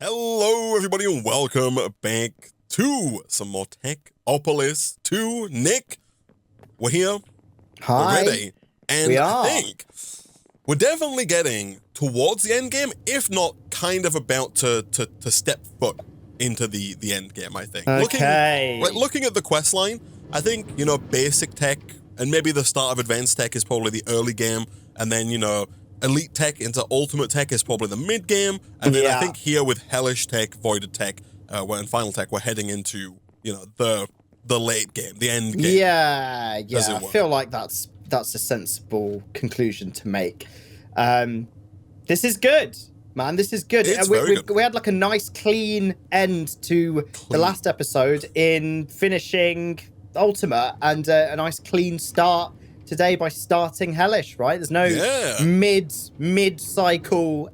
Hello, everybody, and welcome back to some more Techopolis 2. Nick, we're here. Hi. We're ready. And We I are. think we're definitely getting towards the end game, if not kind of about to step foot into the end game, I think. Okay. Looking at the quest line, I think, basic tech and maybe the start of advanced tech is probably the early game, and then, elite tech into ultimate tech is probably the mid game, and then I think here with hellish tech, voided tech, and final tech, we're heading into the late game, the end game. Yeah. I feel like that's a sensible conclusion to make. This is good, man. This is good. It's very good. We had like a nice clean end to the last episode in finishing Ultimate, and a nice clean start today by starting Hellish, right? There's no mid cycle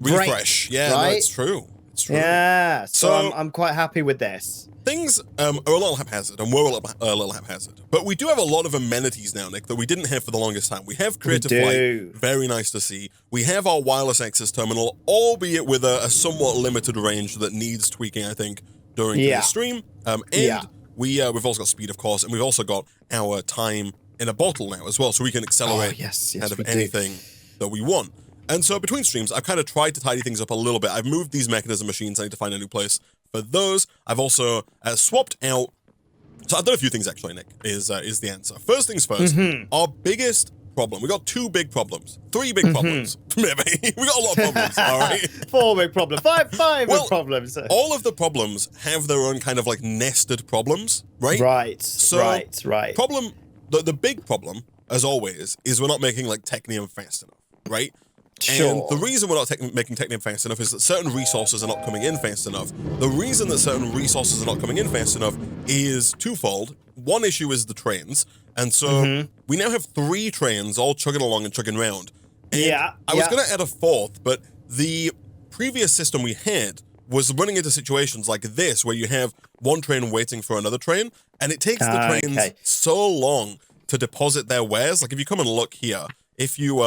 refresh. Break, yeah, right? no, it's true. It's true. Yeah, so I'm quite happy with this. Things are a little haphazard, and we're a little haphazard. But we do have a lot of amenities now, Nick, that we didn't have for the longest time. We have Creative Flight, very nice to see. We have our wireless access terminal, albeit with a somewhat limited range that needs tweaking, I think, during the stream. We've also got speed, of course, and we've also got our time in a bottle now as well, so we can accelerate anything that we want. And so between streams, I've kind of tried to tidy things up a little bit. I've moved these mechanism machines. I need to find a new place for those. I've also swapped out. So I've done a few things actually, Nick, is the answer. First things first, our biggest problem. We got two big problems. Three big problems, maybe. We got a lot of problems, all right? Four big problems. Five big problems. All of the problems have their own kind of like nested problems, right? Right, so right. The big problem, as always, is we're not making like Technium fast enough, right? Sure. And the reason we're not making Technium fast enough is that certain resources are not coming in fast enough. The reason that certain resources are not coming in fast enough is twofold. One issue is the trains. And so we now have 3 trains all chugging along and chugging around. And I was going to add a fourth, but the previous system we had was running into situations like this, where you have one train waiting for another train, and it takes the trains so long to deposit their wares. Like if you come and look here, if you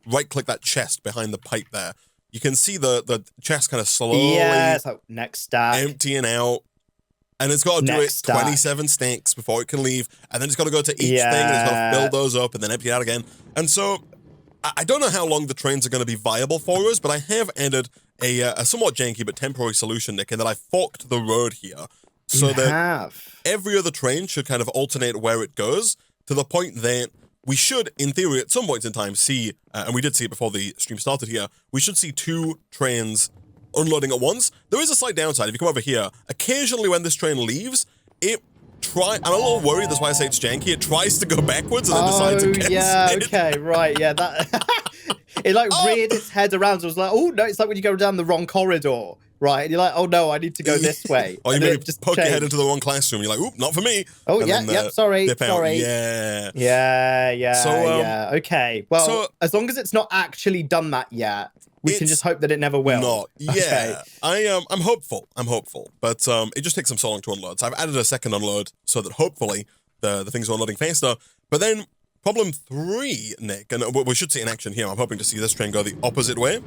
right-click that chest behind the pipe there, you can see the chest kind of slowly it's like next stack. emptying out. And it's got to do it 27 stacks before it can leave. And then it's got to go to each thing, and it's got to fill those up and then empty out again. And so I don't know how long the trains are going to be viable for us, but I have added a somewhat janky but temporary solution, Nick, in that I forked the road here. So that every other train should kind of alternate where it goes, to the point that we should, in theory, at some point in time, see, and we did see it before the stream started here, we should see 2 trains unloading at once. There is a slight downside. If you come over here, occasionally when this train leaves, I'm a little worried, that's why I say it's janky. It tries to go backwards and then decides to cancel that it like reared its head around, so it was like, oh no, it's like when you go down the wrong corridor, right? And you're like, oh no, I need to go this way. Or you maybe just poke your head into the wrong classroom, and you're like, oop, not for me. Oh, sorry. Okay. Well, as long as it's not actually done that yet, we can just hope that it never will. I'm hopeful. But it just takes them so long to unload. So I've added a second unload so that hopefully the things are unloading faster. But then problem 3, Nick, and we should see in action here. I'm hoping to see this train go the opposite way.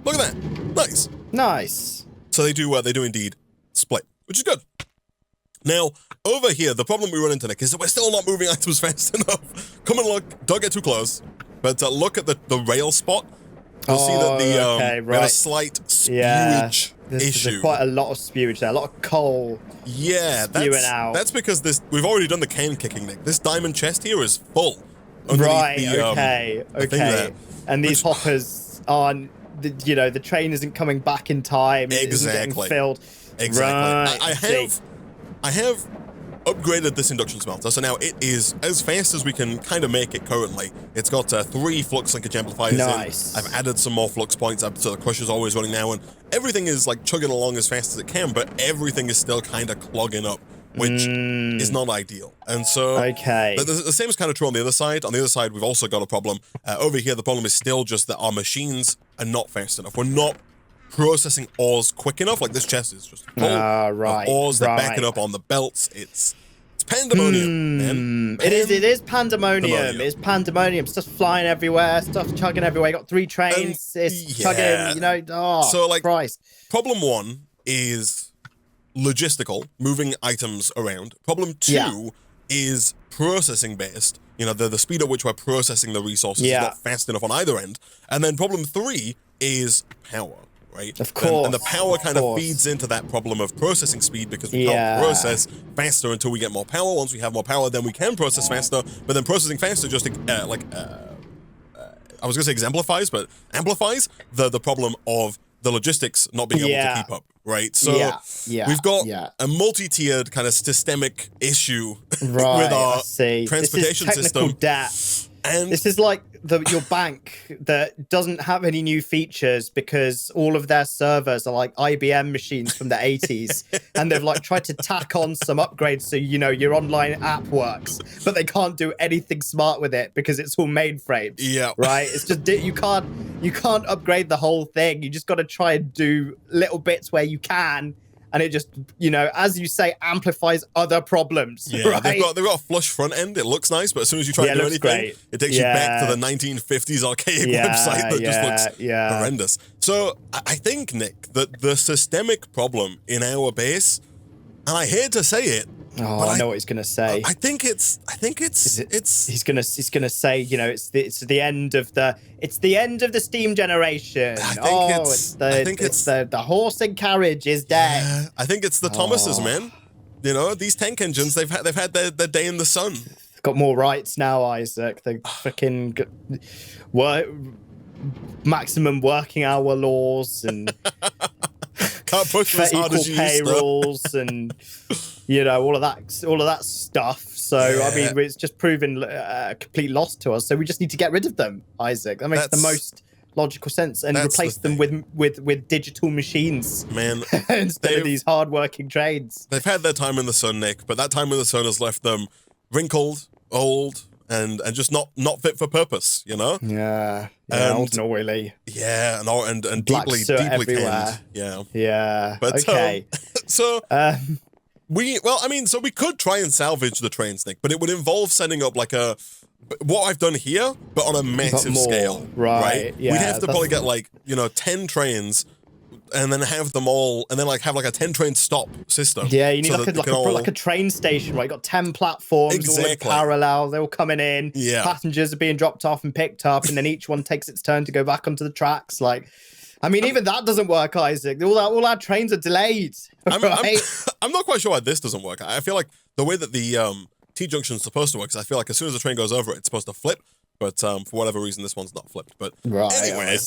Look at that. Nice. So they do indeed split, which is good. Now, over here, the problem we run into, Nick, is that we're still not moving items fast enough. Come and look. Don't get too close. But look at the rail spot. You'll see that we have a slight spewage issue. There's quite a lot of spewage there, a lot of coal spewing out. That's because we've already done the can kicking, Nick. This diamond chest here is full. Okay. And these hoppers aren't, the train isn't coming back in time. It isn't getting filled. Exactly. Right. I have upgraded this induction smelter, so now it is as fast as we can kind of make it currently. It's got 3 flux linkage amplifiers in. I've added some more flux points, so the crusher's always running now, and everything is like chugging along as fast as it can, but everything is still kind of clogging up, which is not ideal. And so the same is kind of true on the other side. On the other side, we've also got a problem. Over here, the problem is still just that our machines are not fast enough. We're not processing ores quick enough. Like this chest is just full of ores. They're backing up on the belts. It's It's pandemonium, man. It is pandemonium. It's pandemonium. Stuff's flying everywhere. Stuff's chugging everywhere. You got 3 trains. It's chugging, you know. Oh, so, like, Christ. Problem 1 is logistical, moving items around. Problem 2 is processing based. You know, the speed at which we're processing the resources is not fast enough on either end. And then problem 3 is power, right? Of course. And the power kind of feeds into that problem of processing speed, because we can't process faster until we get more power. Once we have more power, then we can process faster. But then processing faster just I was going to say exemplifies, but amplifies the problem of the logistics not being able to keep up, right? So we've got a multi-tiered kind of systemic issue with our transportation system. Debt. And this is like your bank that doesn't have any new features because all of their servers are like IBM machines from the 80s, and they've like tried to tack on some upgrades so you know your online app works, but they can't do anything smart with it because it's all mainframes. Yeah, right. It's just you can't upgrade the whole thing. You just got to try and do little bits where you can. And it just, you know, as you say, amplifies other problems. Yeah, right? they've got a flush front end. It looks nice, but as soon as you try to do anything, it takes you back to the 1950s archaic website that just looks horrendous. So I think, Nick, that the systemic problem in our base, and I hate to say it, I know what he's gonna say. I think it's. He's gonna say, you know, it's the end of the steam generation. I think it's the horse and carriage is dead. Yeah, I think it's the Thomases, man. You know, these tank engines, they've had their day in the sun. Got more rights now, Isaac. They freaking maximum working hour laws and can't push as hard as you payrolls and you know all of that stuff. So I mean, it's just proven a complete loss to us. So we just need to get rid of them, Isaac. That makes the most logical sense, and replace them with digital machines, man, instead of these hard-working trains. They've had their time in the sun, Nick, but that time in the sun has left them wrinkled, old, and just not fit for purpose, you know? Yeah, old and oily. Yeah, and deeply canned. Yeah. But we could try and salvage the trains, Nick, but it would involve setting up like what I've done here, but on a massive scale, right? Yeah, we'd have to probably get 10 trains, and then have them all, and then have a 10 train stop system. Yeah, you need like a train station, right? You got 10 platforms, all in parallel, they're all coming in. Yeah, passengers are being dropped off and picked up, and then each one takes its turn to go back onto the tracks. Even that doesn't work, Isaac. All our trains are delayed. I'm not quite sure why this doesn't work. I feel like the way that the T-junction is supposed to work is I feel like as soon as the train goes over it, it's supposed to flip. But for whatever reason, this one's not flipped. But anyway,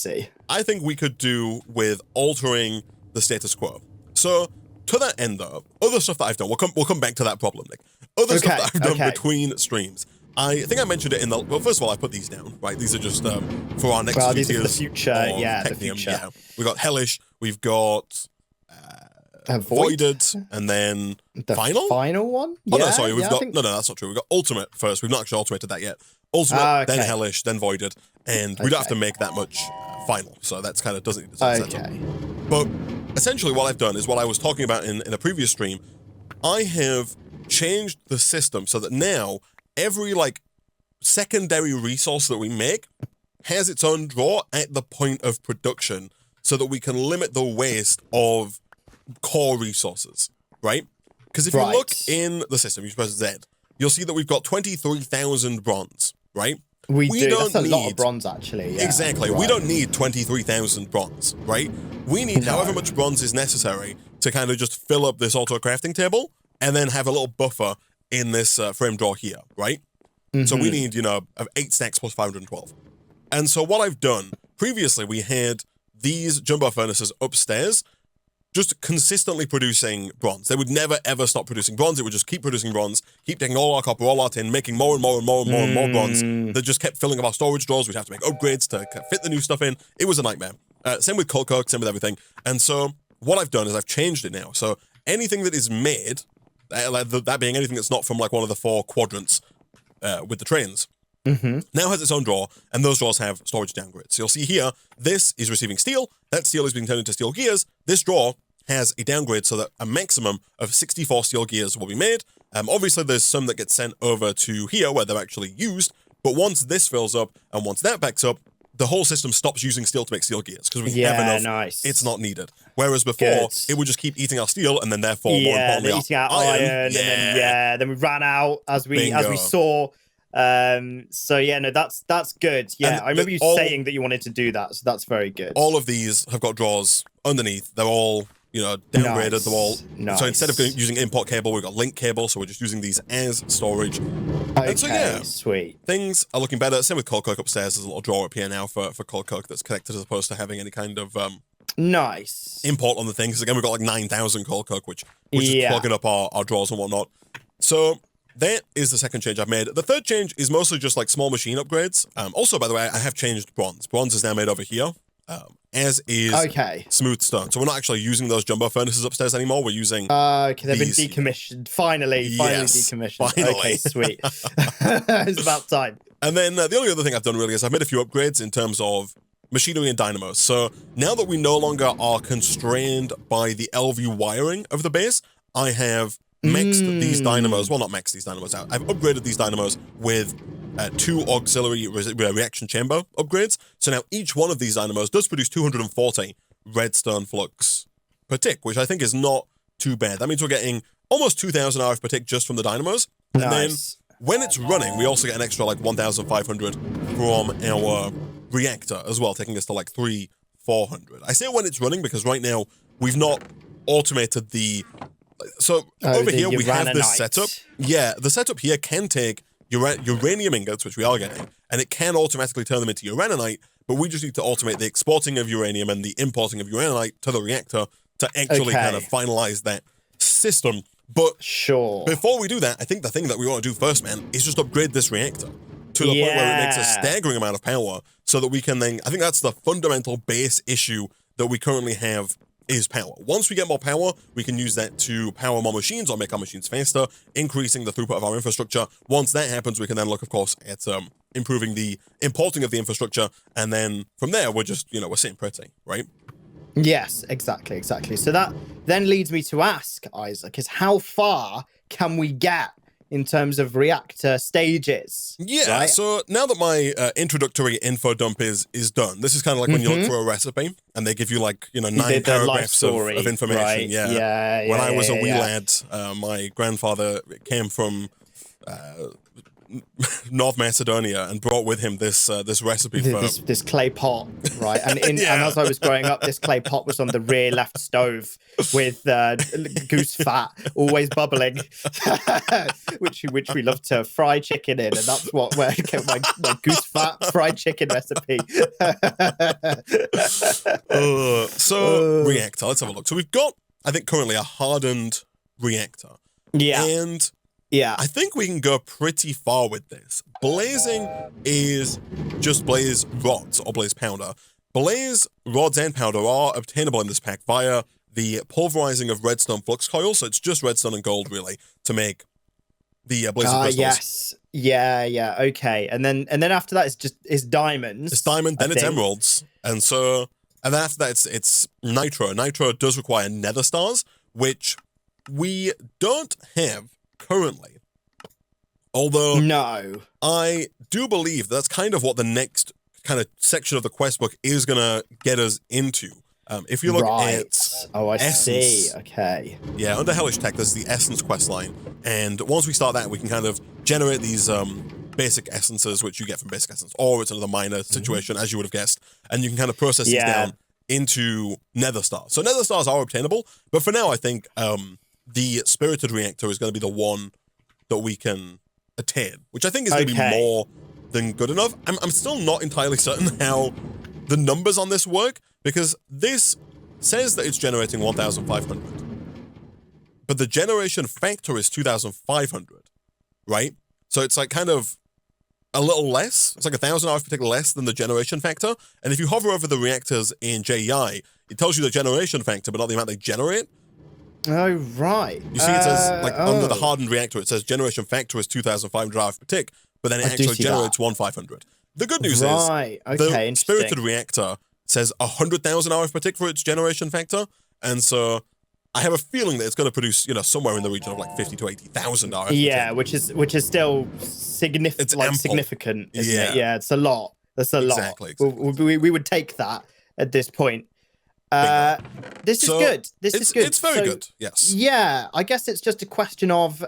I think we could do with altering the status quo. So to that end, though, other stuff that I've done, we'll come back to that problem, Nick. Other stuff that I've done between streams. I think I mentioned it in well, first of all, I put these down, right? These are just for our next few these tiers are the future, the future. Yeah. We've got Hellish, we've got Voided, and then the final one? Oh, no, sorry, we've got... No, that's not true. We've got Ultimate first. We've not actually ultimated that yet. Ultimate, then Hellish, then Voided, and we don't have to make that much final, so that's kind of doesn't need to set up. But essentially what I've done is what I was talking about in a previous stream. I have changed the system so that now every secondary resource that we make has its own drawer at the point of production so that we can limit the waste of core resources, right? Because if you look in the system, you press Z, you'll see that we've got 23,000 bronze, right? We do. That's a lot of bronze, actually. Yeah. Exactly. Right. We don't need 23,000 bronze, right? We need however much bronze is necessary to kind of just fill up this auto crafting table and then have a little buffer in this frame drawer here, right? So we need, 8 stacks plus 512. And so what I've done, previously we had these jumbo furnaces upstairs just consistently producing bronze. They would never, ever stop producing bronze. It would just keep producing bronze, keep taking all our copper, all our tin, making more and more and more and more and more bronze that just kept filling up our storage drawers. We'd have to make upgrades to fit the new stuff in. It was a nightmare. Same with coal coke, same with everything. And so what I've done is I've changed it now. So anything that is made, that being anything that's not from one of the 4 quadrants with the trains, now has its own drawer, and those drawers have storage downgrades. So you'll see here, this is receiving steel, that steel is being turned into steel gears, this drawer has a downgrade so that a maximum of 64 steel gears will be made. Obviously, there's some that get sent over to here where they're actually used, but once this fills up and once that backs up, the whole system stops using steel to make steel gears because we have enough. Nice. It's not needed. Whereas before, it would just keep eating our steel and then therefore, more importantly, eating our iron and then we ran out as we saw. So yeah, no, that's good. Yeah, I remember you saying that you wanted to do that, so that's very good. All of these have got drawers underneath. They're all, downgraded. Nice. They're all so instead of using import cable, we've got link cable, so we're just using these as storage. Okay, and so yeah, sweet. Things are looking better. Same with cold coke upstairs. There's a little drawer up here now for cold coke that's connected as opposed to having any kind of nice import on the thing. Because again, we've got like 9,000 cold coke, which is plugging up our drawers and whatnot. So that is the second change I've made. The third change is mostly just like small machine upgrades. Also, by the way, I have changed bronze. Bronze is now made over here, as is smooth stone. So we're not actually using those jumbo furnaces upstairs anymore. We're using okay, they've been decommissioned. Finally decommissioned. Finally. Okay, sweet. It's about time. And then the only other thing I've done really is I've made a few upgrades in terms of machinery and dynamos. So now that we no longer are constrained by the LV wiring of the base, I have maxed these dynamos. Well, not maxed these dynamos out. I've upgraded these dynamos with 2 auxiliary reaction chamber upgrades. So now each one of these dynamos does produce 240 redstone flux per tick, which I think is not too bad. That means we're getting almost 2,000 RF per tick just from the dynamos. And then when it's running, we also get an extra like 1,500 from our reactor as well, taking us to like 3,400. I say when it's running because right now we've not automated the... So over here we have this setup. Yeah, the setup here can take uranium ingots, which we are getting, and it can automatically turn them into uraninite, but we just need to automate the exporting of uranium and the importing of uraninite to the reactor to actually kind of finalize that system. But before we do that, I think the thing that we want to do first, man, is just upgrade this reactor to the point where it makes a staggering amount of power so that we can then... I think that's the fundamental base issue that we currently have is power. Once we get more power, we can use that to power more machines or make our machines faster, increasing the throughput of our infrastructure. Once that happens, we can then look, of course, at improving the importing of the infrastructure, and then from there, we're just, we're sitting pretty, right? Yes, exactly. So that then leads me to ask, Isaac, is how far can we get in terms of reactor stages? Yeah, right? So now that my introductory info dump is done, this is kind of like when you look for a recipe and they give you like, 9 paragraphs of information. Right? Yeah. When I was a wee lad, my grandfather came from North Macedonia and brought with him this recipe for this clay pot, right? And and as I was growing up, this clay pot was on the rear left stove with goose fat always bubbling, which we love to fry chicken in, and that's where I get my goose fat fried chicken recipe. Reactor, let's have a look. So we've got, I think, currently a hardened reactor. Yeah. And I think we can go pretty far with this. Blazing is just blaze rods or blaze powder. Blaze rods and powder are obtainable in this pack via the pulverizing of redstone flux coils. So it's just redstone and gold, really, to make the blazing crystals. Yes. Yeah. Okay. And then after that, it's diamonds. It's diamond, then it's emeralds. And then after that, it's nitro. Nitro does require nether stars, which we don't have currently, although I do believe that's kind of what the next kind of section of the quest book is gonna get us into. If you look at Essence, see. Okay. Yeah, under Hellish Tech, there's the Essence quest line, and once we start that, we can kind of generate these basic essences, which you get from basic essence, or it's another minor situation, as you would have guessed, and you can kind of process these down into nether stars. So nether stars are obtainable, but for now, I think the spirited reactor is going to be the one that we can attain, which I think is going to be more than good enough. I'm still not entirely certain how the numbers on this work, because this says that it's generating 1,500, but the generation factor is 2,500, right? So it's like kind of a little less. It's like 1,000 hours per tick less than the generation factor. And if you hover over the reactors in JEI, it tells you the generation factor, but not the amount they generate. Oh, right. You see, it says, like, under the hardened reactor, it says generation factor is 2,500 RF per tick, but then it actually generates 1,500. The good news is the spirited reactor says 100,000 RF per tick for its generation factor, and so I have a feeling that it's going to produce, somewhere in the region of like 50 to 80,000 RF. Yeah, which is still significant, isn't it? Yeah, it's a lot. That's a lot. Exactly. We would take that at this point. This is good. This is good. It's very good. Yes. Yeah, I guess it's just a question of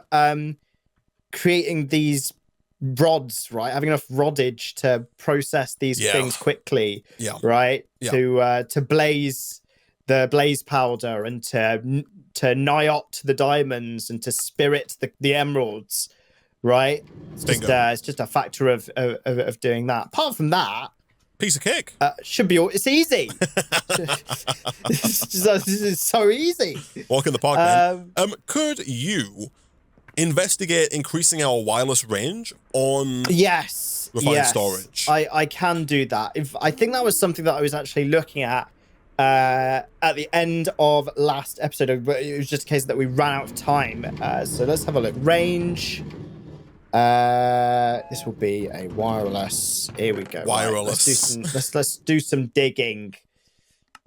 creating these rods, right? Having enough roddage to process these things quickly. Yeah. Right. Yeah. To blaze the blaze powder and to nyot the diamonds and to spirit the emeralds. Right. It's just a factor of doing that. Apart from that. Piece of cake. Should be. It's easy. This is so easy. Walk in the park, man. Could you investigate increasing our wireless range on refined storage? I can do that. I think that was something that I was actually looking at the end of last episode, but it was just a case that we ran out of time. So let's have a look. Range. This will be a wireless. Here we go. Wireless. Right, let's do some digging.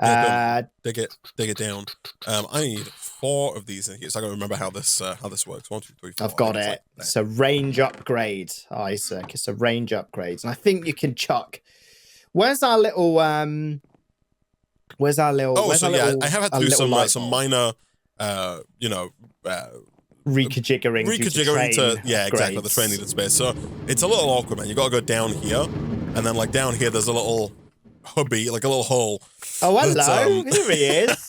Dig it down. I need 4 of these in here, so I gotta remember how this works. 1, 2, 3, 4. I've got it. It's a range upgrade, Isaac. It's a range upgrade, and I think you can chuck. Where's our little? I have had to do some minor, rejiggering to exactly, the train needed space. So it's a little awkward, man. You gotta go down here, and then like down here there's a little hubby, like a little hole. Oh, hello. Here he is.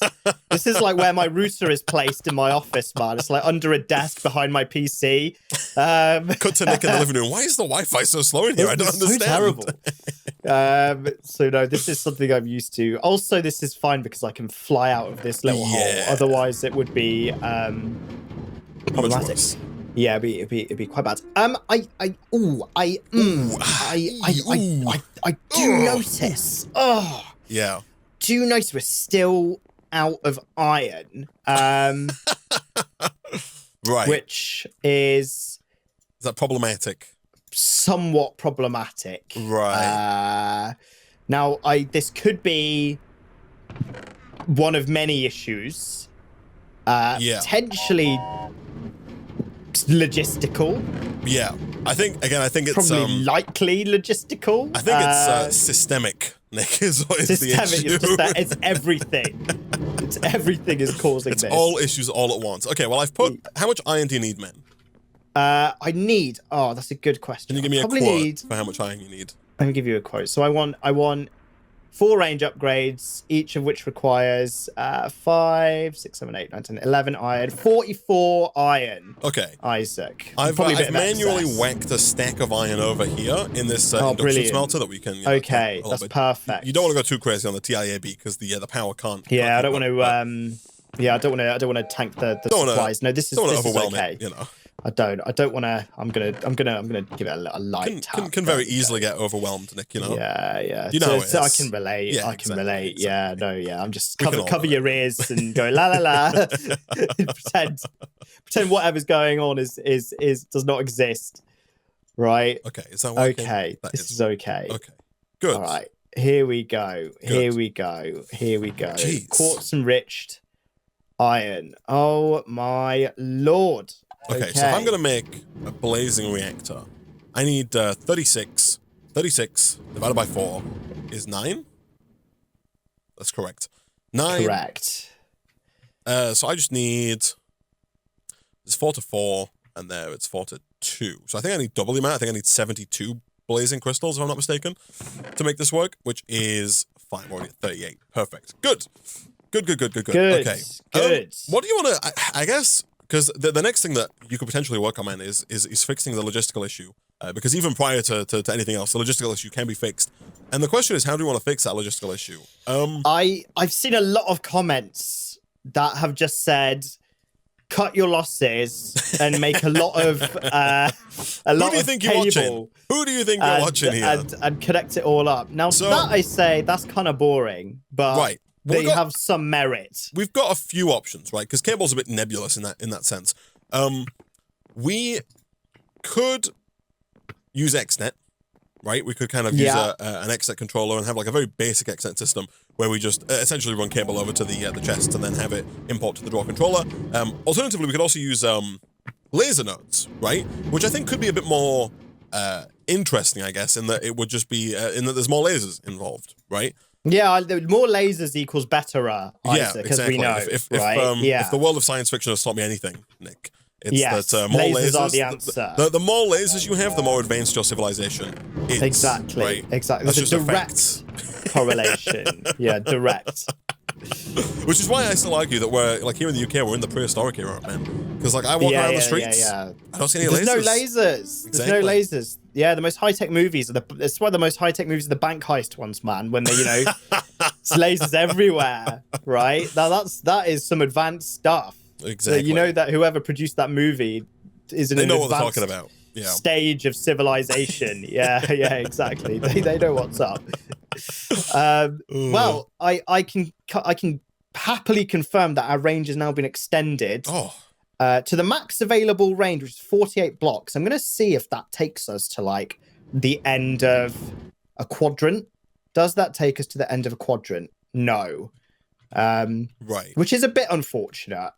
This is like where my router is placed in my office, man. It's like under a desk behind my PC. Cut to Nick in the living room. Why is the Wi-Fi so slow in here? I don't understand. So terrible. So no, this is something I'm used to. Also, this is fine because I can fly out of this little hole. Otherwise, it would be problematic. Yeah, it'd be quite bad. I do notice. Oh. Yeah. Do you notice we're still out of iron? Right. Which is that problematic? Somewhat problematic. Right. Now, this could be one of many issues. Potentially logistical. Yeah. I think it's probably likely logistical. I think it's systemic, Nick, is what is the issue. It's just that it's everything. Everything is causing this. It's all issues all at once. Okay, well, I've put... How much iron do you need, man? I need... Oh, that's a good question. Can you give me a quote for how much iron you need? Let me give you a quote. So I want 4 range upgrades, each of which requires 5, 6, 7, 8, 9, 10, 11 iron, 44 iron. Okay. Isaac. I've manually whacked a stack of iron over here in this induction smelter that we can. Okay, that's perfect. You don't want to go too crazy on the TIAB because the power can't. Yeah, I don't want to. I don't want to tank the supplies. No, this is okay. It, I don't want to. I'm gonna give it a light tap. Can very easily get overwhelmed, Nick. Yeah. You know, I can relate. Yeah, I can relate. Exactly. Yeah, no, yeah. I'm just cover your ears and go la la la. pretend whatever's going on is does not exist. Right. Okay. Is that working? Okay. This is okay. Okay. Good. All right. Here we go. Here we go. Jeez. Quartz enriched iron. Oh my lord. Okay, so if I'm going to make a blazing reactor, I need 36. 36 divided by 4 is 9. That's correct. 9. Correct. So I just need... It's 4 to 4, and there it's 4 to 2. So I think I need double the amount. I think I need 72 blazing crystals, if I'm not mistaken, to make this work, which is fine. We're already at 38. Perfect. Good. Good. Okay. Good. What do you want to... I guess... Because the next thing that you could potentially work on, man, is fixing the logistical issue. Because even prior to anything else, the logistical issue can be fixed. And the question is, how do we want to fix that logistical issue? I've seen a lot of comments that have just said, cut your losses and make a lot of Who do you think you're watching? Who do you think you're watching here? And connect it all up. Now, that I say, that's kind of boring, but... Right. They have some merit. We've got a few options, right? Because cable's a bit nebulous in that sense. We could use XNet, right? We could kind of use an XSET controller and have like a very basic XSET system where we just essentially run cable over to the chest and then have it import to the draw controller. Alternatively, we could also use laser nodes, right? Which I think could be a bit more interesting, I guess, in that it would just be in that there's more lasers involved, right? Yeah, more lasers equals better, Isaac, exactly. We know, if the world of science fiction has taught me anything, Nick, it's that more lasers are the answer. The more lasers you have, the more advanced your civilization is. Exactly, right? Exactly. That's There's a direct correlation. Yeah, direct. Which is why I still argue that we're, like, here in the UK, we're in the prehistoric era, man. Because, like, I walk around the streets, I don't see any lasers. There's no lasers. Exactly. There's no lasers. Yeah, the most high-tech movies it's one of the most high-tech movies are the bank heist ones, man, when they, there's lasers everywhere, right? Now that is some advanced stuff. Exactly. So you know that whoever produced that movie is in an what they're advanced talking about. Yeah. Stage of civilization. Yeah, exactly. They know what's up. Well, I can happily confirm that our range has now been extended to the max available range, which is 48 blocks. I'm going to see if that takes us to like the end of a quadrant. Does that take us to the end of a quadrant? No. Right. Which is a bit unfortunate,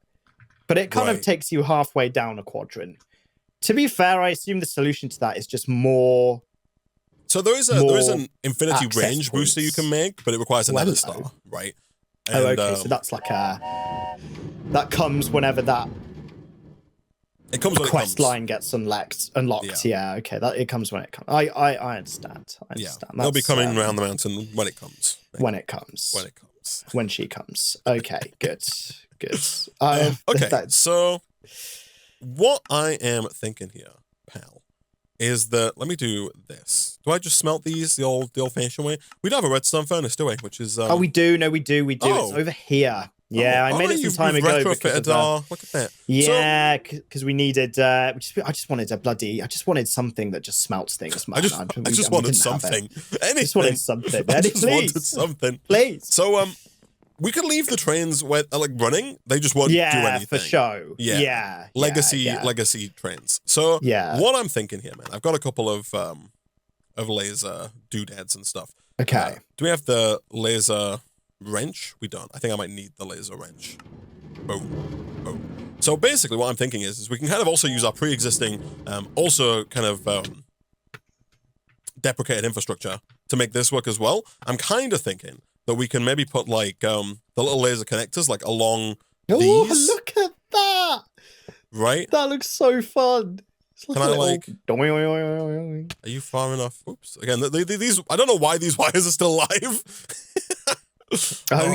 but it kind of takes you halfway down a quadrant. To be fair, I assume the solution to that is just more. So there is an infinity range booster you can make, but it requires another star, right? And, okay. So that's like that comes whenever that quest line gets unlocked. Yeah. Okay. It comes when it comes. I understand. They'll be coming around the mountain when it comes. When it comes. When she comes. Okay. Good. Okay. So what I am thinking here, pal, is that let me do this. Do I just smelt these the old-fashioned way? We don't have a redstone furnace, do we? Which is we do. No, we do. It's over here. Yeah, I made it some time ago. Look at that. Yeah, because we needed. I just wanted something that just smelts things. Man. I just wanted something. I just wanted something. I just wanted something. Please. So we could leave the trains where like running. They just won't do anything. For show. Yeah. Legacy trains. So what I'm thinking here, man, I've got a couple of laser doodads and stuff. Okay. Do we have the laser wrench? We don't. I think I might need the laser wrench. Boom. So basically what I'm thinking is we can kind of also use our pre-existing, also kind of deprecated infrastructure to make this work as well. I'm kind of thinking that we can maybe put like the little laser connectors like along these. Oh, look at that! Right? That looks so fun. Can I like? Are you far enough? Oops. Again, these. I don't know why these wires are still alive. Oh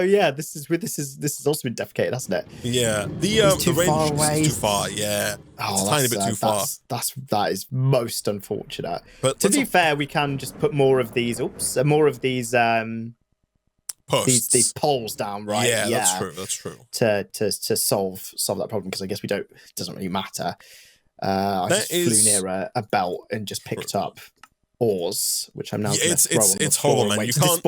yeah. This has also been defecated, hasn't it? Yeah. The range is too far. Yeah. It's a tiny bit too far. That is most unfortunate. But to be fair, we can just put more of these. Posts. These poles down, right? Yeah, that's true. To solve that problem, because I guess it doesn't really matter. I just flew near a belt and just picked up ores, which I'm now it's horrible, man. You can't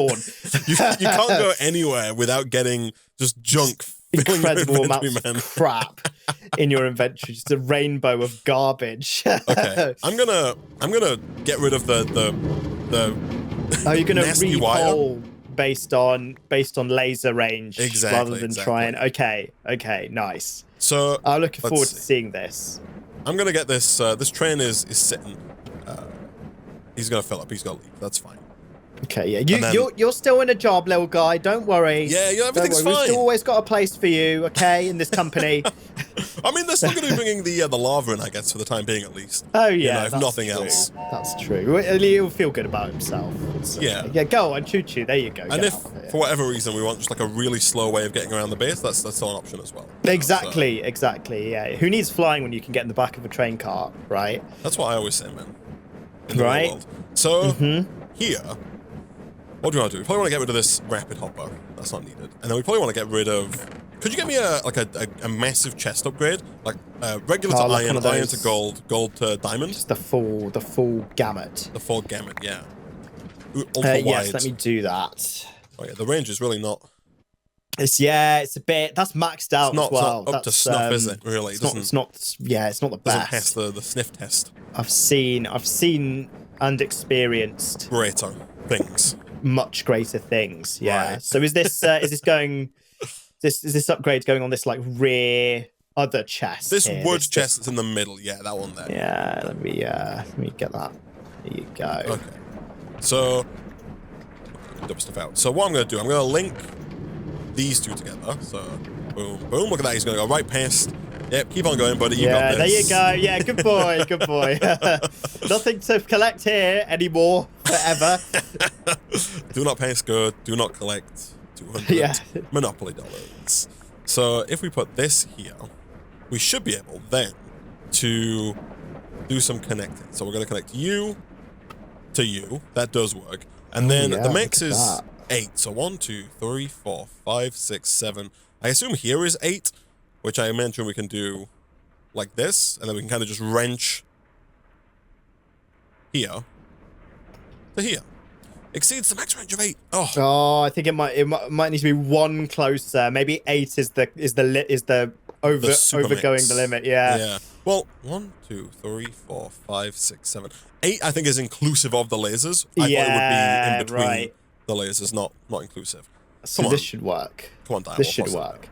you can't go anywhere without getting just junk, incredible amounts of crap in your inventory, just a rainbow of garbage. Okay, I'm gonna get rid of the you're gonna nasty wire based on laser range, rather than trying. Okay, nice. So I'm looking forward to seeing this. I'm gonna get this. This train is sitting. He's gonna fill up. He's gonna leave. That's fine. Okay, yeah. You're still in a job, little guy. Don't worry. Yeah, everything's fine. We've still always got a place for you, okay, in this company. I mean, they're still going to be bringing the lava in, I guess, for the time being, at least. Oh yeah, if nothing else. That's true. He'll feel good about himself. Yeah. Yeah. Go on, choo-choo. There you go. And if for whatever reason we want just like a really slow way of getting around the base, that's still an option as well. Exactly. Yeah. Who needs flying when you can get in the back of a train car, right? That's what I always say, man. In the real world. So here. What do you want to do? We probably want to get rid of this rapid hopper. That's not needed. And then we probably want to get rid of. Could you get me a massive chest upgrade, like regular to iron, iron to gold, gold to diamond? Just the full gamut. The full gamut, yeah. Ultra yes, let me do that. Oh yeah, the range is really not. It's a bit. That's maxed out as well. It's not up to snuff, is it? Really, it's not the best. Doesn't pass the sniff test. I've seen and experienced greater things. Much greater things. Yeah. Right. So is this upgrade going on this like rear other chest? This here? wood chest that's in the middle. Yeah, that one there. Yeah. Let me get that. There you go. Okay. So double stuff out. So what I'm going to do, I'm going to link these two together. So boom, boom. Look at that. He's going to go right past. Yep, keep on going, buddy. You got this. There you go. Yeah, good boy, good boy. Nothing to collect here anymore, forever. Do not pass good. Do not collect 200 Monopoly dollars. So if we put this here, we should be able then to do some connecting. So we're going to connect you to you. That does work. And then the max is 8. So 1, 2, 3, 4, 5, 6, 7. I assume here is 8. Which I imagine we can do like this, and then we can kind of just wrench here to here. Exceeds the max range of 8. Oh, I think it might need to be one closer. Maybe 8 is the overgoing the limit. Yeah. Well, 1, 2, 3, 4, 5, 6, 7, 8. I think is inclusive of the lasers. I thought it would be in between the lasers, not inclusive. So this should work. Come on, Dial. This should work.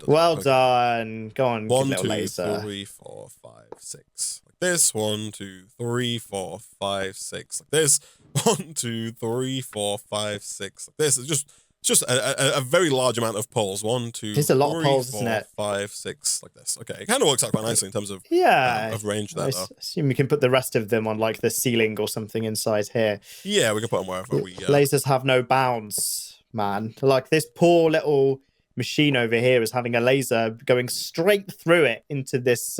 Well done. Go on, 1, 2, laser. 3, 4, 5, 6. Like this. 1, 2, 3, 4, 5, 6. Like this. 1, 2, 3, 4, 5, 6. Like this. It's just a very large amount of poles. 1, 2, There's a lot 3, of poles, 4, isn't it? 5, 6. Like this. Okay, it kind of works out quite nicely in terms of of range there. I assume we can put the rest of them on like the ceiling or something inside here. Yeah, we can put them wherever we. Lasers have no bounds, man. Like this poor little machine over here is having a laser going straight through it into this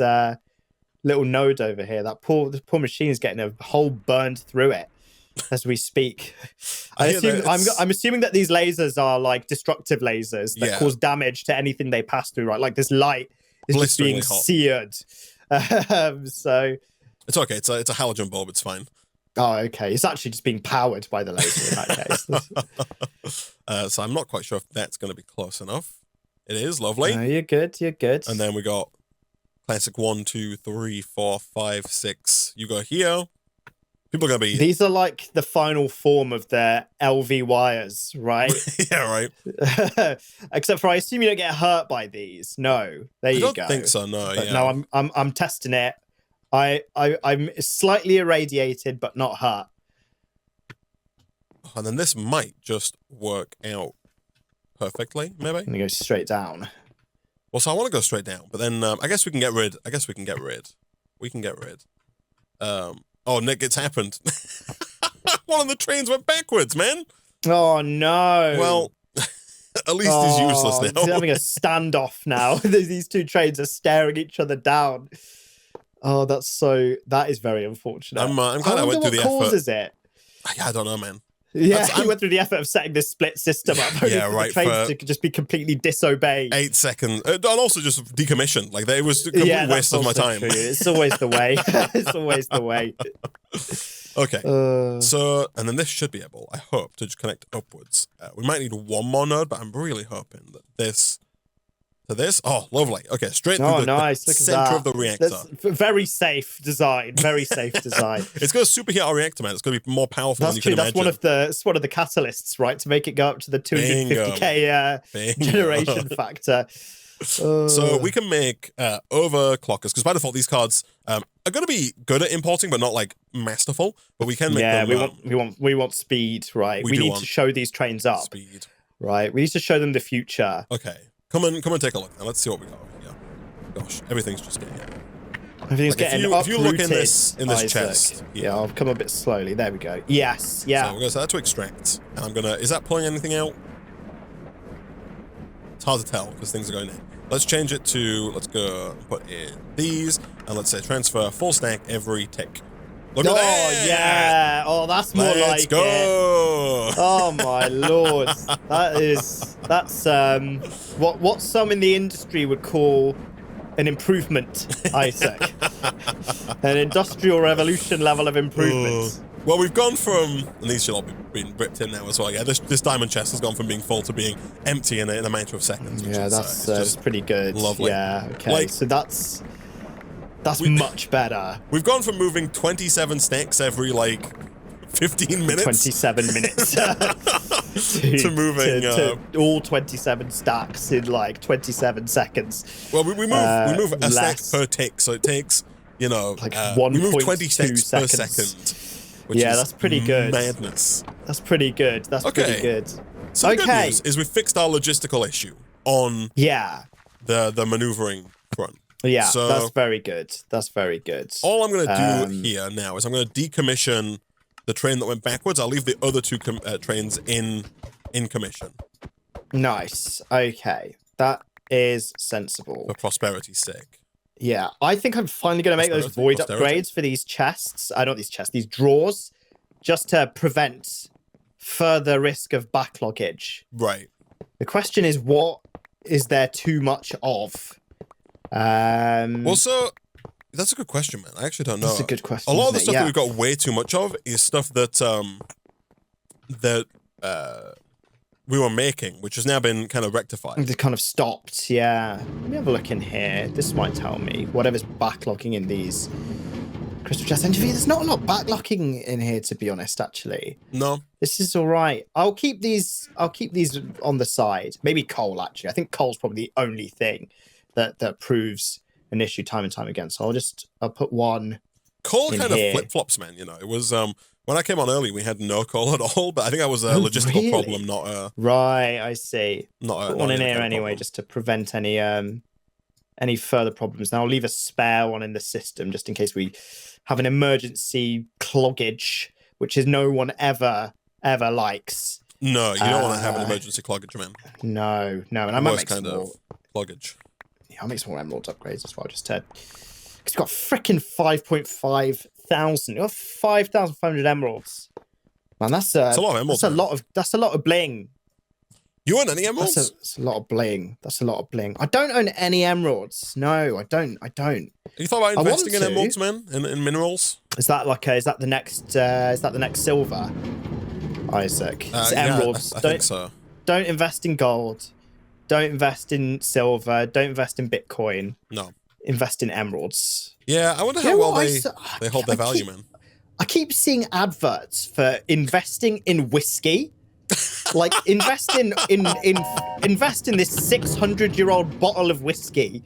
little node over here. This poor machine is getting a hole burned through it as we speak. I'm assuming that these lasers are like destructive lasers that cause damage to anything they pass through, right? Like this light is just being seared. So it's okay. It's a halogen bulb. It's fine. Oh, okay. It's actually just being powered by the laser in that case. So I'm not quite sure if that's going to be close enough. It is. Lovely. You're good. You're good. And then we got classic 1, 2, 3, 4, 5, 6. You go here. People are going to be... These are like the final form of their LV wires, right? Yeah, right. Except for I assume you don't get hurt by these. No. There you go. I don't think so, no. But no, I'm testing it. I'm slightly irradiated, but not hurt. And then this might just work out perfectly, maybe? I'm gonna go straight down. Well, so I want to go straight down, but then I guess we can get rid. We can get rid. Oh, Nick, it's happened. One of the trains went backwards, man. Oh, no. Well, at least he's useless now. He's having a standoff now. These two trains are staring each other down. Oh, that is very unfortunate. I'm glad I went through the effort. What causes it? I don't know, man. Yeah, you went through the effort of setting this split system up. Yeah, right. The trains to just be completely disobeyed. 8 seconds. And also just decommissioned. Like, it was a complete waste of my time. True. It's always the way. It's always the way. Okay. So, and then this should be able, I hope, to just connect upwards. We might need one more node, but I'm really hoping that this... To this? Oh, lovely. Okay, straight through the center of the reactor. That's very safe design. Very safe design. It's going to superheat our reactor, man. It's going to be more powerful than you can imagine. That's one of the catalysts, right? To make it go up to the 250k generation factor. So we can make overclockers, because by default these cards are going to be good at importing, but not like masterful. But we can make them. we want speed, right? We need to show these trains up. Speed, right? We need to show them the future. Okay. Come and take a look now. Let's see what we got here. Gosh, everything's just getting... Everything's getting uprooted, if you look in this chest... Yeah, I'll come a bit slowly. There we go. Yes, yeah. So we're going to set that to extract. And I'm going to... Is that pulling anything out? It's hard to tell because things are going in. Let's change it to... Let's go and put in these. And let's say transfer full stack every tick. Look at that! Yeah! Oh, that's more Let's go! Oh my lord! That's what some in the industry would call an improvement, Isaac. An industrial revolution level of improvement. Well, we've gone from, and these should all be being ripped in now as well. Yeah, this diamond chest has gone from being full to being empty in a matter of seconds. Yeah, that's just pretty good. Lovely. Yeah. Okay. So that's much better. We've gone from moving 27 stacks every, like, 15 minutes? 27 minutes. to moving... to all 27 stacks in like 27 seconds. Well, we move a stack per tick, so it takes, like we move 20 sticks per second. Which is that's pretty good. Madness. That's pretty good. That's pretty good. So the good news is we fixed our logistical issue on the maneuvering front. Yeah, so that's very good. That's very good. All I'm going to do here now is I'm going to decommission the train that went backwards. I'll leave the other two trains in commission. Nice. Okay. That is sensible. For prosperity's sake. Yeah, I think I'm finally going to make those void upgrades for these chests. Not these chests, these drawers, just to prevent further risk of backloggage. Right. The question is, what is there too much of? Well, so that's a good question, man. I actually don't know. That's a good question. A lot of the stuff that we've got way too much of is stuff that we were making, which has now been kind of rectified. They kind of stopped, yeah. Let me have a look in here. This might tell me whatever's backlogging in these crystal chest interview. There's not a lot of backlogging in here, to be honest. Actually, no. This is all right. I'll keep these on the side. Maybe coal. Actually, I think coal's probably the only thing that proves an issue time and time again. So I'll put one. Coal kind of flip flops, man. It was when I came on early, we had no coal at all, but I think that was a logistical problem, not a... Right, I see. Put one in here anyway, just to prevent any further problems. Now I'll leave a spare one in the system, just in case we have an emergency cloggage, which is no one ever likes. No, you don't want to have an emergency cloggage, man. No. And I might make kind of cloggage. Yeah, I'll make some more emerald upgrades as well, just to... Because we've got freaking 5,500. We've got 5,500 emeralds. Man, that's a lot of emeralds. That's a lot of bling. You own any emeralds? That's a lot of bling. I don't own any emeralds. No, I don't. You thought about investing in emeralds, man? In minerals? Is that the next silver, Isaac? It's emeralds. I think so. Don't invest in gold. Don't invest in silver. Don't invest in Bitcoin. No. Invest in emeralds. Yeah, I wonder how well they hold their value, man. I keep seeing adverts for investing in whiskey. Like invest in this 600-year-old bottle of whiskey.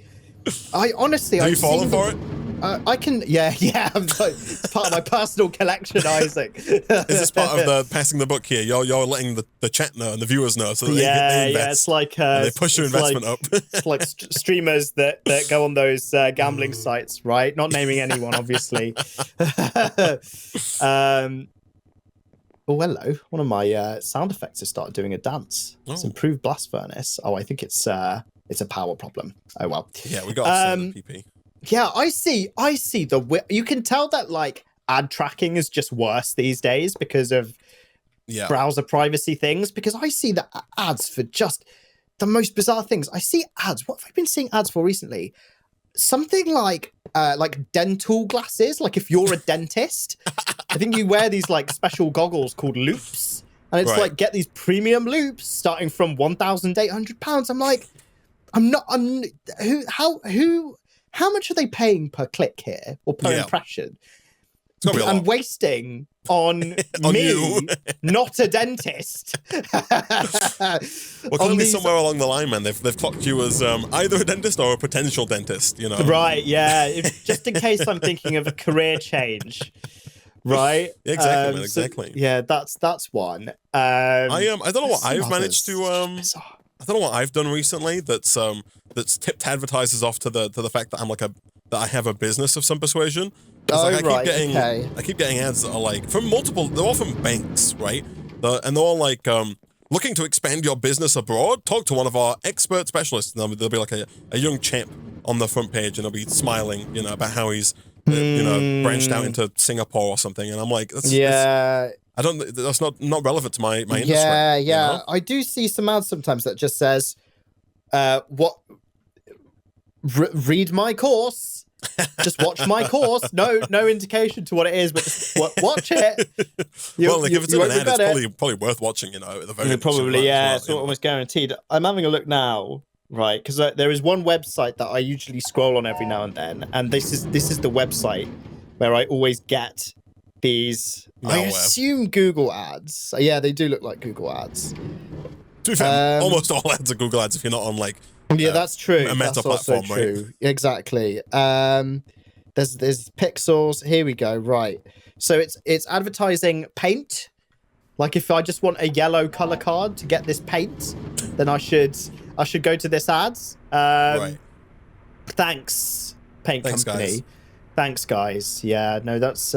I honestly, Are you falling for it? I can, yeah. It's part of my personal collection, Isaac. Is this part of the passing the book here? You're letting the chat know and the viewers know, so that they invest. It's like they push your investment up. It's like streamers that go on those gambling sites, right? Not naming anyone, obviously. Oh, hello. One of my sound effects has started doing a dance. It's improved blast furnace. Oh, I think it's a power problem. Oh, well. Yeah, we got PP. Yeah, I see you can tell that like ad tracking is just worse these days because of browser privacy things, because I see the ads for just the most bizarre things. I see ads. What have I been seeing ads for recently? Something like dental glasses. Like if you're a dentist, I think you wear these like special goggles called loupes, and it's like get these premium loupes starting from £1,800. I'm like, how much are they paying per click here or per impression? I'm wasting on me, you. not a dentist. Well, could be somewhere along the line, man. They've clocked you as either a dentist or a potential dentist, Right, yeah. Just in case I'm thinking of a career change. Right? Exactly, man, exactly. So, yeah, that's one. I don't know what I've managed to I don't know what I've done recently that's tipped advertisers off to the fact that that I have a business of some persuasion. I keep getting ads that are like from multiple. They're all from banks, right? And they're all like looking to expand your business abroad. Talk to one of our expert specialists. And there'll be like a young champ on the front page, and he'll be smiling, about how he's branched out into Singapore or something. And I'm like, that's not relevant to my industry. Yeah. I do see some ads sometimes that just says, read my course. Just watch my course. No indication to what it is, but just watch it. If it's an ad, it's probably worth watching. At the very probably, it's almost guaranteed. I'm having a look now, right? Because there is one website that I usually scroll on every now and then, and this is the website where I always get these. malware. I assume Google ads. Yeah, they do look like Google ads. To be fair, almost all ads are Google ads if you're not on like yeah, that's true. A meta that's platform, also true. right? Exactly. There's pixels. Here we go. Right. So it's advertising paint. Like if I just want a yellow color card to get this paint, then I should go to this ads. Right. Thanks, paint company. Guys. Thanks, guys. Yeah, no, that's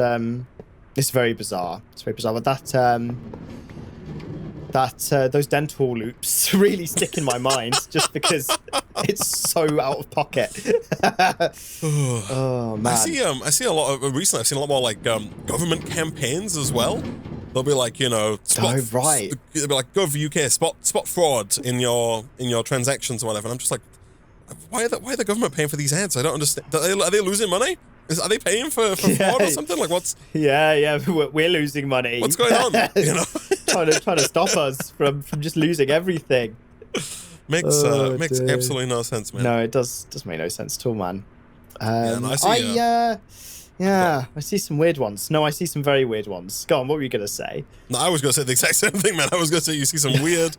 it's very bizarre. It's very bizarre. But those dental loops really stick in my mind just because it's so out of pocket. Oh man. I see a lot of recently. I've seen a lot more like government campaigns as well. They'll be like, spot, right. They'll be like, Gov UK, spot fraud in your transactions or whatever. And I'm just like, why are the government paying for these ads? I don't understand. Are they losing money? Are they paying for fraud or something? Like what's? Yeah, we're losing money. What's going on? trying to stop us from just losing everything. Makes absolutely no sense, man. No, it does make no sense at all, man. I see some weird ones. No, I see some very weird ones. Go on, what were you gonna say? No, I was gonna say the exact same thing, man. I was gonna say you see some weird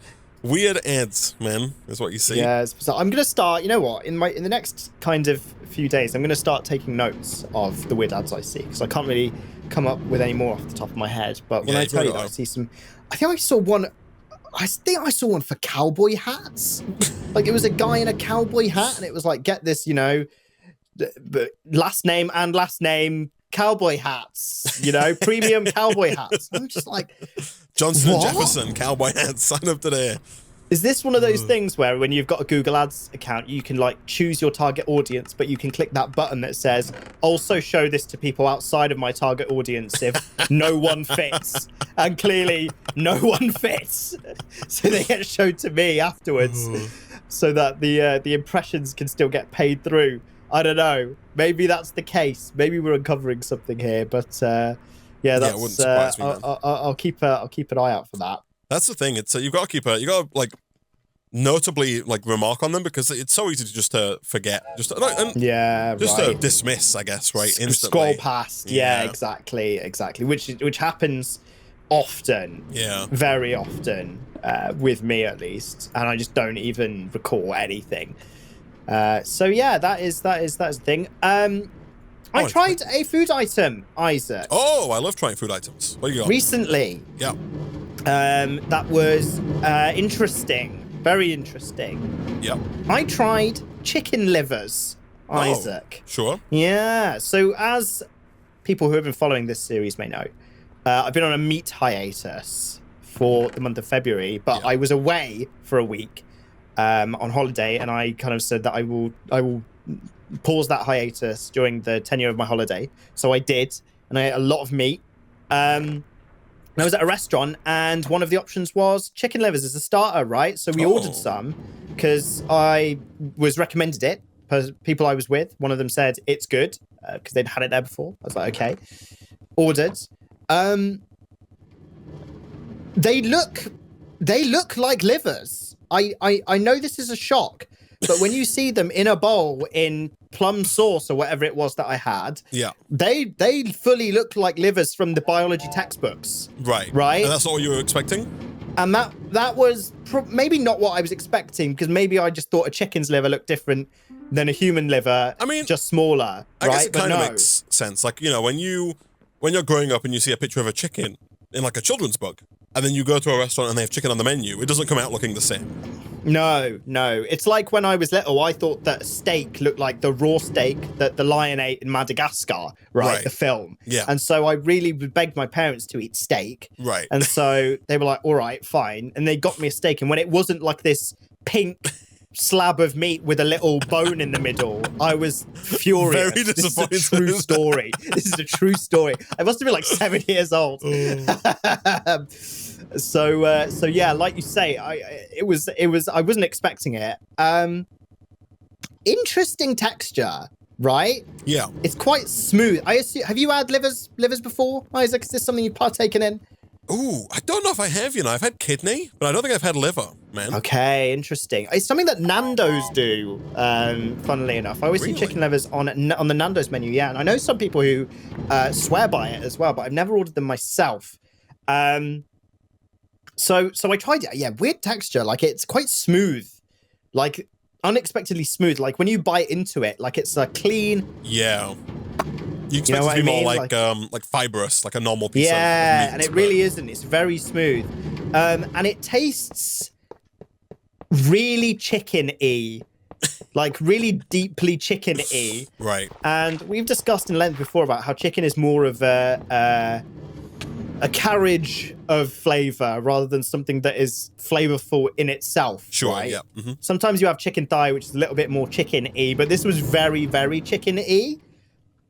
ads, man. Is what you see. Yeah, it's bizarre. I'm gonna start. You know what? In the next kind of few days, I'm gonna start taking notes of the weird ads I see because I can't really come up with any more off the top of my head. But when I tell you that I see some, I think I saw one. I think I saw one for cowboy hats. Like it was a guy in a cowboy hat, and it was like, get this, last name cowboy hats, premium cowboy hats. I'm just like, Johnson and Jefferson cowboy hats. Sign up today. Is this one of those things where when you've got a Google Ads account, you can like choose your target audience, but you can click that button that says, also show this to people outside of my target audience if no one fits. And clearly no one fits. So they get showed to me afterwards so that the impressions can still get paid through. I don't know. Maybe that's the case. Maybe we're uncovering something here, but that's it wouldn't surprise me, man. I'll keep an eye out for that. That's the thing. It's you got to like notably like remark on them because it's so easy to just forget, to dismiss, I guess, right? Instantly. Scroll past. Yeah, exactly. Which happens often. Yeah, very often with me at least, and I just don't even recall anything. So yeah, that is the thing. I tried a food item, Isaac. Oh, I love trying food items. What do you got? Recently. Yeah. That was interesting. Very interesting. Yeah. I tried chicken livers, Isaac. Sure. Yeah. So as people who have been following this series may know, I've been on a meat hiatus for the month of February, but I was away for a week on holiday, and I kind of said that I will pause that hiatus during the tenure of my holiday. So I did, and I ate a lot of meat. I was at a restaurant, and one of the options was chicken livers as a starter, right? So we ordered some because I was recommended it. People I was with, one of them said it's good because they'd had it there before. I was like, okay. Ordered. They look like livers. I know this is a shock, but when you see them in a bowl in plum sauce or whatever it was that I had, they fully look like livers from the biology textbooks. Right. And that's all you were expecting? And that was maybe not what I was expecting, because maybe I just thought a chicken's liver looked different than a human liver. I mean, just smaller. I guess it kind of makes sense. Like, when you're growing up and you see a picture of a chicken in like a children's book, and then you go to a restaurant and they have chicken on the menu, it doesn't come out looking the same. No. It's like when I was little, I thought that steak looked like the raw steak that the lion ate in Madagascar, right? The film. Yeah. And so I really begged my parents to eat steak. Right. And so they were like, all right, fine. And they got me a steak. And when it wasn't like this pink slab of meat with a little bone in the middle, I was furious. Very disappointed. This is a true story. This is a true story. I must have been like 7 years old. So yeah, like you say, I wasn't expecting it. Interesting texture, right? Yeah. It's quite smooth. I assume, have you had livers before, Isaac? Is this something you've partaken in? Ooh, I don't know if I have, I've had kidney, but I don't think I've had liver, man. Okay, interesting. It's something that Nando's do, funnily enough. I always see chicken livers on the Nando's menu, yeah. And I know some people who swear by it as well, but I've never ordered them myself. So I tried it. Yeah, weird texture. Like, it's quite smooth. Like, unexpectedly smooth. Like, when you bite into it, like, it's a clean... Yeah. You expect it to be more like fibrous, like a normal piece of meat. Yeah, and it really isn't. It's very smooth. And it tastes really chicken-y. Like, really deeply chicken-y. Right. And we've discussed in length before about how chicken is more of a carriage of flavor rather than something that is flavorful in itself. Sure, right? yeah. Mm-hmm. Sometimes you have chicken thigh, which is a little bit more chicken-y, but this was very, very chicken-y.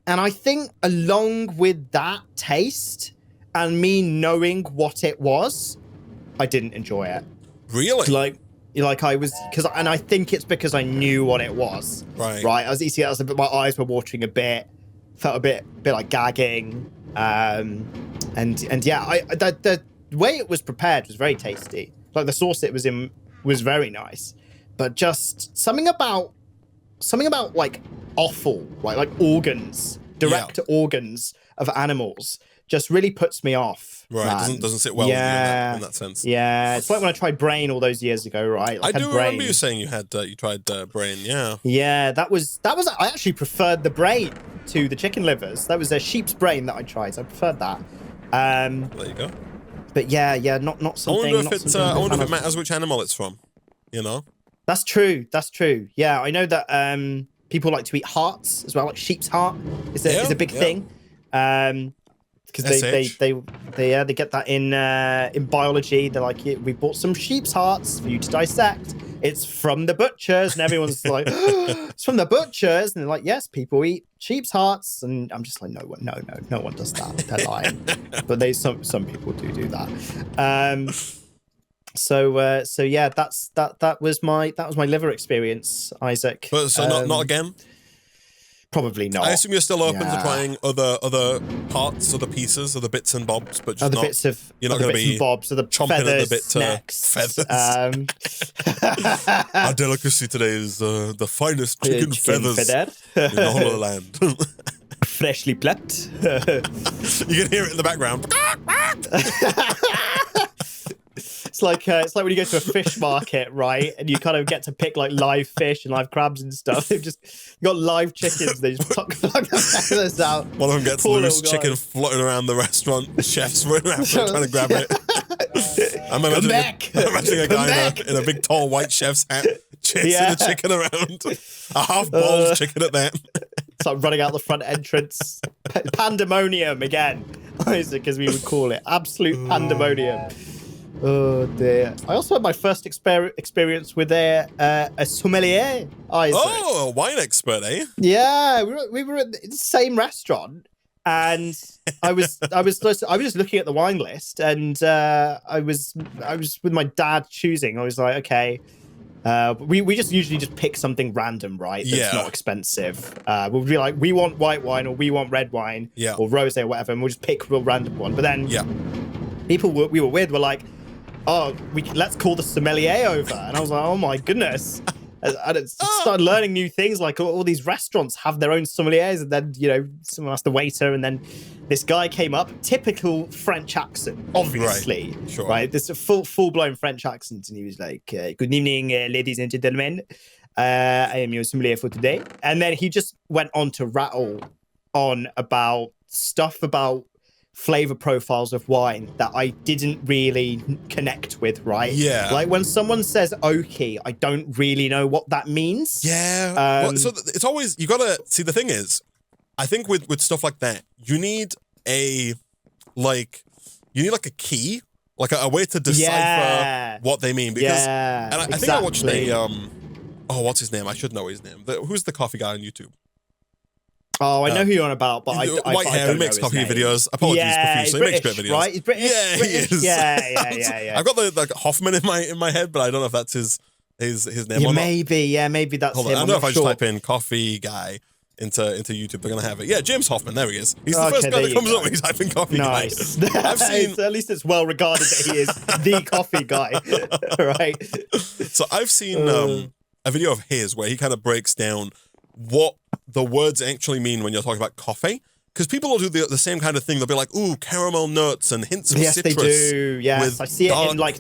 And I think along with that taste and me knowing what it was, I didn't enjoy it. Really? Like I was, and I think it's because I knew what it was. Right. Right. I was eating it, my eyes were watering a bit, felt a bit like gagging. And yeah, the way it was prepared was very tasty. Like the sauce it was in was very nice, but just something about like offal, right? Like organs, direct organs of animals, just really puts me off. Right, doesn't sit well with you in that sense. Yeah, it's like when I tried brain all those years ago, right? Like I do remember you saying you tried brain. Yeah. Yeah, that was. I actually preferred the brain to the chicken livers. That was a sheep's brain that I tried. So I preferred that. There you go. But yeah, not something. I wonder if it matters which animal it's from. That's true. Yeah, I know that people like to eat hearts as well. Like sheep's heart is a big thing. Because they get that in biology. They're like, we bought some sheep's hearts for you to dissect. It's from the butchers, and everyone's like, it's from the butchers, and they're like, yes, people eat sheep's hearts, and I'm just like, no one does that. They're lying, but some people do that. So yeah, that was my liver experience, Isaac. But so not again. Probably not. I assume you're still open to trying other parts, other pieces, other bits and bobs, but just other not, bits of you're not going to be bobs, the chomping feathers, at the bit feathers. Our delicacy today is the finest chicken feathers in the whole of the land. Freshly plucked. You can hear it in the background. It's like when you go to a fish market, right? And you kind of get to pick like live fish and live crabs and stuff. They've just got live chickens. They just pluck the feathers out. One of them gets loose chicken floating around the restaurant. The chef's running around trying to grab it. I'm imagining a guy in a big tall white chef's hat chasing a chicken around. A half-boiled chicken at that. It's like running out the front entrance. Pandemonium again, Isaac, as we would call it. Absolute pandemonium. Oh dear! I also had my first experience with a sommelier. Isaac. Oh, a wine expert, eh? Yeah, we were at the same restaurant, and I was just looking at the wine list, and I was with my dad choosing. I was like, okay, we just usually just pick something random, right? That's not expensive. We'll be like, we want white wine, or we want red wine, or rosé, or whatever, and we'll just pick a real random one. But then, people we were with were like, oh, let's call the sommelier over. And I was like, oh my goodness. I started learning new things, like all these restaurants have their own sommeliers, and then, someone asked the waiter, and then this guy came up, typical French accent, obviously. Right, sure. Right? This full-blown French accent, and he was like, good evening, ladies and gentlemen. I am your sommelier for today. And then he just went on to rattle on about stuff about flavor profiles of wine that I didn't really connect with, right? Yeah. Like when someone says oaky, I don't really know what that means. Yeah. So it's always, you gotta see, the thing is, I think with stuff like that, you need a key, like a way to decipher what they mean. Because, and I think I watched what's his name? I should know his name. Who's the coffee guy on YouTube? Oh, I know who you're on about, but white hair, he makes coffee videos. Apologies profusely. He makes great videos. Right? He's British. Yeah, he is. Yeah. I've got the Hoffman in my head, but I don't know if that's his name or not. Maybe that's him. I don't know if I just type in coffee guy into YouTube, they're gonna have it. Yeah, James Hoffman, there he is. He's the first guy that comes up when he's typing coffee guy. I've seen at least it's well regarded that he is the coffee guy, right? So I've seen a video of his where he kind of breaks down what the words actually mean when you're talking about coffee. Because people will do the same kind of thing. They'll be like, ooh, caramel nuts and hints of citrus. Yes, they do. Yes, I see it in like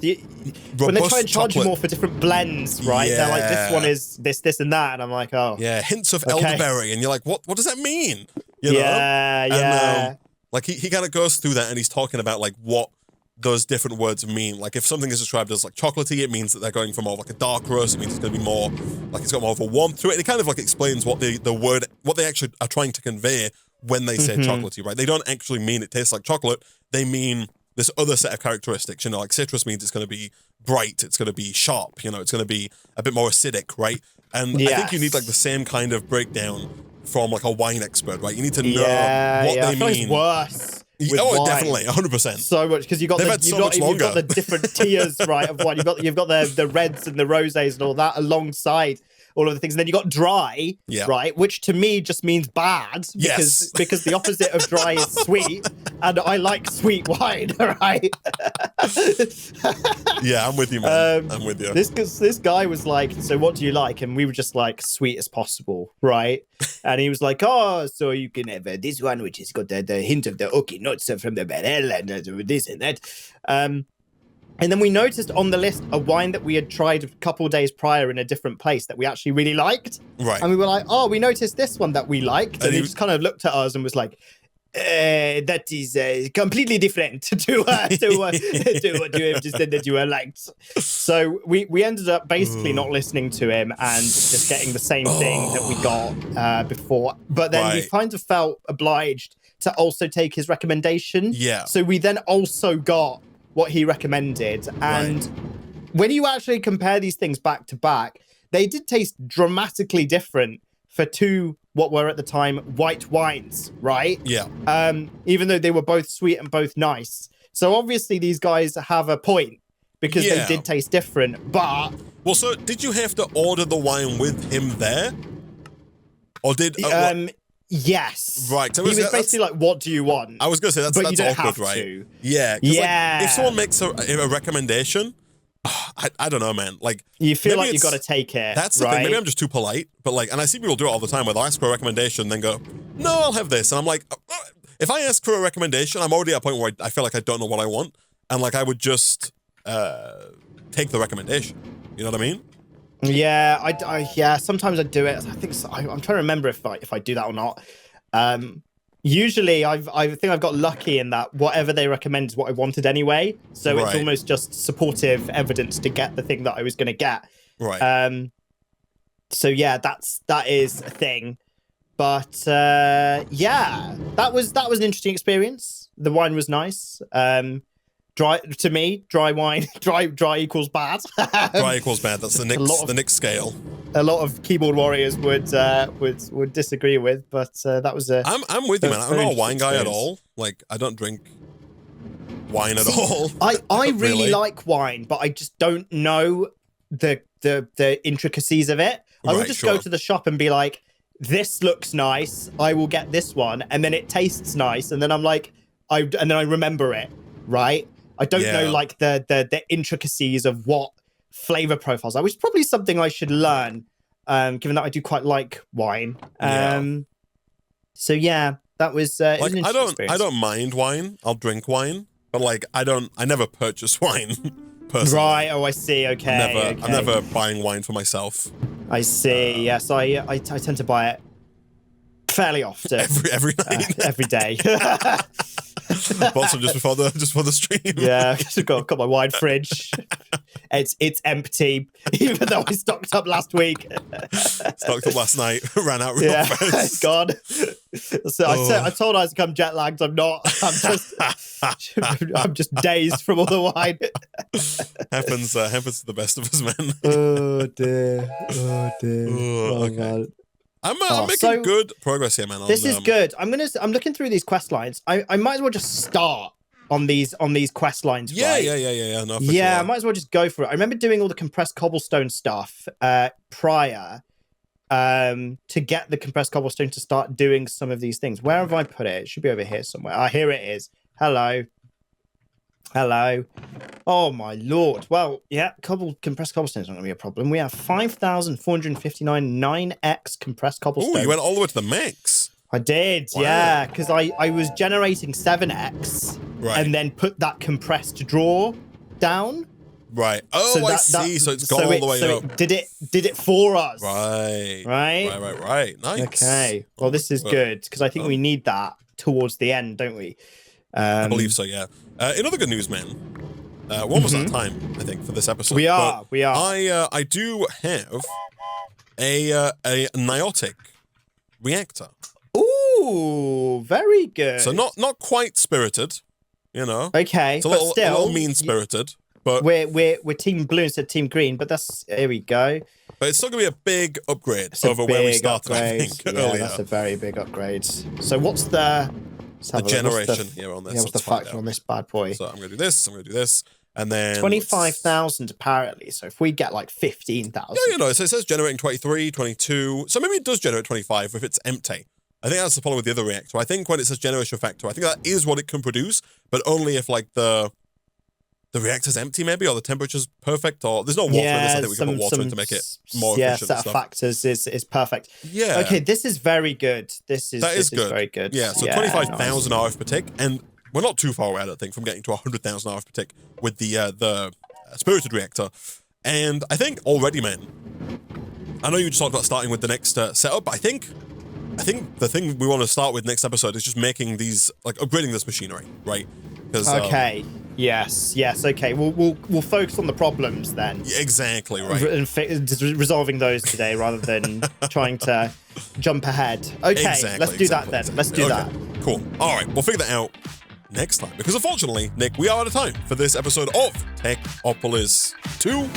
when they try and charge you more for different blends, right? They're like, this one is this, and that. And I'm like, oh. Yeah, hints of elderberry. And you're like, what does that mean? You know? Yeah. And, like, he kind of goes through that and he's talking about, like, what those different words mean. Like, if something is described as, like, chocolatey, it means that they're going for more of, like, a dark roast. It means it's going to be more, like, it's got more of a warmth to it. And it kind of, like, explains what the word, what they actually are trying to convey when they say chocolatey, right? They don't actually mean it tastes like chocolate. They mean this other set of characteristics. You know, like citrus means it's going to be bright. It's going to be sharp. You know, it's going to be a bit more acidic, right? And I think you need like the same kind of breakdown from like a wine expert, right? You need to know what they mean. It's worse. Oh, definitely, 100%. So much because you've got the different tiers, right? Of wine. You've got the reds and the rosés and all that alongside all of the things. And then you got dry, right? Which to me just means bad because the opposite of dry is sweet, and I like sweet wine, right? Yeah, I'm with you, man. I'm with you. This guy was like, so what do you like? And we were just like, sweet as possible, right? And he was like, oh, so you can have this one, which has got the hint of the oaky nuts from the barrel and this and that. And then we noticed on the list a wine that we had tried a couple of days prior in a different place that we actually really liked. Right. And we were like, oh, we noticed this one that we liked. And he just kind of looked at us and was like, that is completely different to what you have just said that you liked. So we ended up basically not listening to him and just getting the same thing that we got before. But then we kind of felt obliged to also take his recommendation. Yeah. So we then also got what he recommended. And when you actually compare these things back to back, they did taste dramatically different for two what were at the time white wines, right? Yeah. Even though they were both sweet and both nice. So obviously these guys have a point because they did taste different, but... Well, so did you have to order the wine with him there? Or did... Yes. Right. So he was basically like, what do you want? I was going to say, that's awkward, right? To. Yeah. Like, if someone makes a recommendation, I don't know, man. Like, you feel like you got to take it. That's the thing. Maybe I'm just too polite, but like, and I see people do it all the time where they'll ask for a recommendation and then go, no, I'll have this. And I'm like, if I ask for a recommendation, I'm already at a point where I feel like I don't know what I want. And like, I would just take the recommendation. You know what I mean? Yeah, sometimes I do it. I think I'm trying to remember if I do that or not. Usually, I think I've got lucky in that whatever they recommend is what I wanted anyway. So it's almost just supportive evidence to get the thing that I was going to get. Right. So yeah, that is a thing. But yeah, that was an interesting experience. The wine was nice. Dry to me, dry wine, dry equals bad. Dry equals bad. That's the Nick scale. A lot of keyboard warriors would disagree with, but that was a. I'm with you, man. I'm not a wine guy at all. Like, I don't drink wine at all. I really like wine, but I just don't know the intricacies of it. I would just go to the shop and be like, "This looks nice. I will get this one," and then it tastes nice, and then I'm like, and then I remember it, right? I don't know like the intricacies of what flavor profiles are, which is probably something I should learn, given that I do quite like wine. So yeah, that was like, was an I don't mind wine. I'll drink wine, but like I never purchase wine personally. Right. Oh, I see. Okay. I'm never buying wine for myself. I see. Yes, I tend to buy it fairly often. Every night. Every day. Bought some just before the stream. Yeah, I've got my wine fridge. It's empty, even though I stocked up last week. Stocked up last night, ran out real fast. God. So I told I was come jet lagged. I'm not. I'm just dazed from all the wine. happens to the best of us, man. Oh dear. Oh okay. God. I'm making good progress here, man. This is good. I'm looking through these quest lines. I might as well just start on these quest lines. Yeah, right? yeah. No, yeah, sure. I might as well just go for it. I remember doing all the compressed cobblestone stuff prior, to get the compressed cobblestone to start doing some of these things. Where have I put it? It should be over here somewhere. Ah, here it is. Hello. Oh my lord. Well, yeah, compressed cobblestone is not going to be a problem. We have 5,459 9x compressed cobblestone. Oh, you went all the way to the max. I did, wow. Yeah, because I was generating 7x and then put that compressed draw down. Right. Oh, so I see. So it's gone all the way up. Did it for us. Right. Nice. Okay. Well, this is good because I think we need that towards the end, don't we? I believe so, yeah. In other good news, man, we're almost out of time, I think, for this episode. We are. I do have a Niotic reactor. Ooh, very good. So not quite spirited, you know. Okay, it's a little mean-spirited. But we're team blue instead of team green, but here we go. But it's still gonna be a big upgrade over where we started, I think, earlier. That's a very big upgrade. So what's the generation here on this? Yeah, what's the factor on this bad boy? So I'm gonna do this, and then 25,000 apparently. So if we get like 15,000. Yeah, you know, so it says generating 23, 22. So maybe it does generate 25 if it's empty. I think that's the problem with the other reactor. I think when it says generation factor, I think that is what it can produce, but only if like the reactor's empty, maybe, or the temperature's perfect, or there's no water in this. I think we can put water in to make it more efficient. Yeah, set of factors is perfect. Yeah. Okay, this is very good. This is very good. Yeah, so 25,000 RF per tick, and we're not too far away, I don't think, from getting to 100,000 RF per tick with the spirited reactor. And I think already, man, I know you just talked about starting with the next setup, but I think the thing we want to start with next episode is just making these, like, upgrading this machinery, right? Okay. Yes. Okay. We'll focus on the problems then. Exactly right. And resolving those today rather than trying to jump ahead. Okay. Let's do that then. Let's do that. Cool. All right. We'll figure that out next time because unfortunately, Nick, we are out of time for this episode of Techopolis 2.